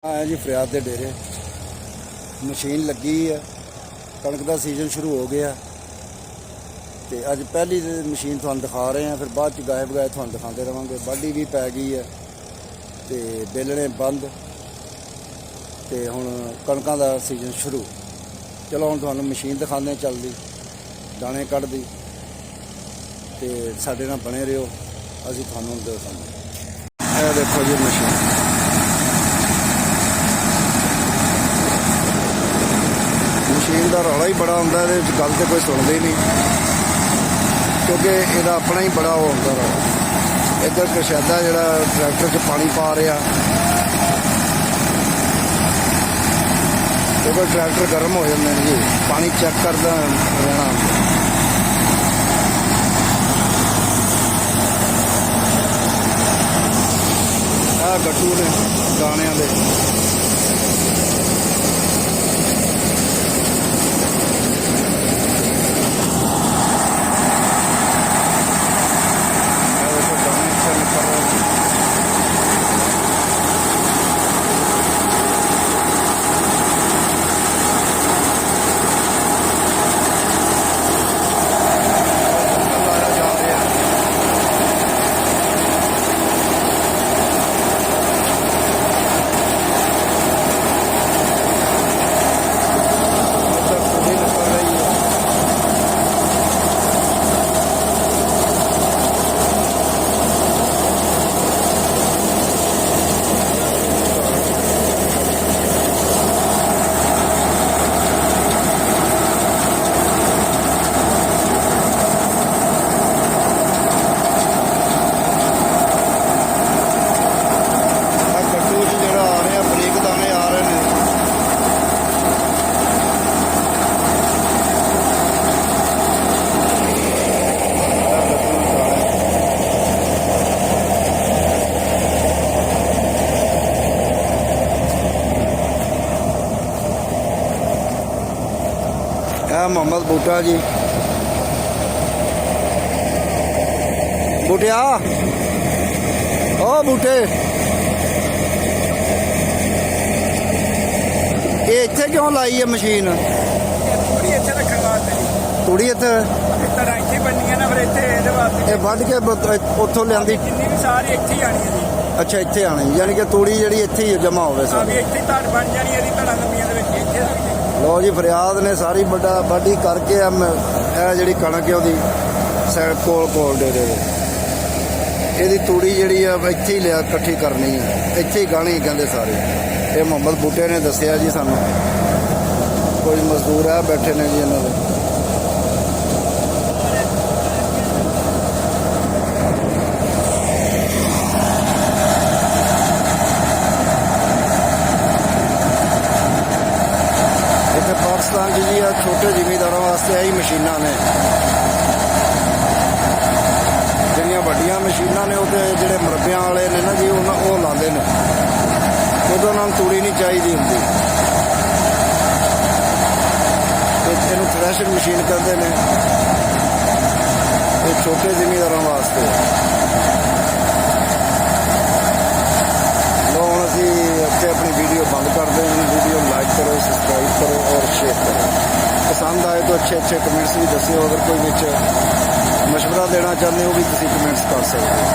ਆਇਆ ਜੀ ਫਰਿਆਦ ਦੇ ਡੇਰੇ ਮਸ਼ੀਨ ਲੱਗੀ ਹੈ। ਕਣਕ ਦਾ ਸੀਜ਼ਨ ਸ਼ੁਰੂ ਹੋ ਗਿਆ ਤੇ ਅੱਜ ਪਹਿਲੀ ਮਸ਼ੀਨ ਤੁਹਾਨੂੰ ਦਿਖਾ ਰਹੇ ਹਾਂ, ਫਿਰ ਬਾਅਦ ਚ ਗਾਇਬ ਗਾਇਬ ਤੁਹਾਨੂੰ ਦਿਖਾਉਂਦੇ ਰਵਾਂਗੇ। ਵਾਢੀ ਵੀ ਪੈ ਗਈ ਹੈ ਤੇ ਬੇਲਣੇ ਬੰਦ ਤੇ ਹੁਣ ਕਣਕਾਂ ਦਾ ਸੀਜ਼ਨ ਸ਼ੁਰੂ। ਚਲੋ ਹੁਣ ਤੁਹਾਨੂੰ ਮਸ਼ੀਨ ਦਿਖਾਉਂਦੇ ਚੱਲਦੀ, ਦਾਣੇ ਕੱਢਦੀ ਤੇ ਸਾਡੇ ਨਾਲ ਬਣੇ ਰਹੋ, ਅਸੀਂ ਤੁਹਾਨੂੰ ਦਿਖਾਉਂਦੇ। ਇਹ ਦੇਖੋ ਜੀ ਮਸ਼ੀਨ ਦਾ ਰੌਲਾ ਹੀ ਬੜਾ ਹੁੰਦਾ, ਇਹਦੇ ਵਿੱਚ ਗੱਲ ਤੇ ਕੋਈ ਸੁਣਦਾ ਹੀ ਨਹੀਂ ਕਿਉਂਕਿ ਇਹਦਾ ਆਪਣਾ ਹੀ ਬੜਾ ਉਹ ਹੁੰਦਾ ਰੌਲਾ। ਇੱਧਰ ਕਸ਼ੈਦਾ ਜਿਹੜਾ ਟਰੈਕਟਰ 'ਚ ਪਾਣੀ ਪਾ ਰਿਹਾ ਕਿਉਂਕਿ ਟਰੈਕਟਰ ਗਰਮ ਹੋ ਜਾਂਦੇ ਨੇ ਜੀ, ਪਾਣੀ ਚੈੱਕ ਕਰਦਾ ਰਹਿਣਾ। ਆਹ ਗੱਟੂ ਨੇ ਦਾਣਿਆਂ ਦੇ, मोहम्मद बूटा जी। बूटिया ओ बूटे ये इत्थे क्यों लाई है मशीन? तूड़ी इत्थे रखण वास्ते। तूड़ी इत्थे इत्थे इत्थे बननी है ना, फिर इत्थे इहदे वास्ते ये वढ के उत्थों लियांदी जिन्नी भी सारी इत्थे ही आनी है जी। अच्छा इत्थे आनी, यानी कि तूड़ी जिहड़ी इत्थे ही जमा होवे सारी इत्थे धड़ बन जानी है, धड़ा लंबियां दे विच इत्थे लग जानी। लो जी फरियाद ने सारी वाढी करके जी कणक है वो सैड कोल कोल डेरे ये तूड़ी जी इत्थे ही लिया कट्ठी करनी है, इत्थे ही गाणी कहते सारे। ये मोहम्मद बूटे ने दसिया जी सानू, कोई मजदूर है बैठे ने जी इन्होंने। पाकिस्तान जी जी छोटे जिमीदारों वास्ते यही मशीनां ने, जिहड़ियां वड्डियां मशीनां ने वो जिहड़े मरब्बियां वाले ने ना जी वो लांदे ने, उदों उन्हां नूं तूड़ी नहीं चाहिदी हुंदी। इहनूं थ्रैशिंग मशीन कहंदे ने, ये छोटे जिमीदारों वास्ते। लो हुण असीं इत्थे अपनी वीडियो बंद करते हैं। वीडियो लाइक करो, सब्सक्राइब करो और शेयर करो। पसंद आए तो अच्छे अच्छे कमेंट्स भी दस्यो, अगर कोई विच मशवरा देना चाहते हो भी तुसीं कमेंट्स कर सकते हो।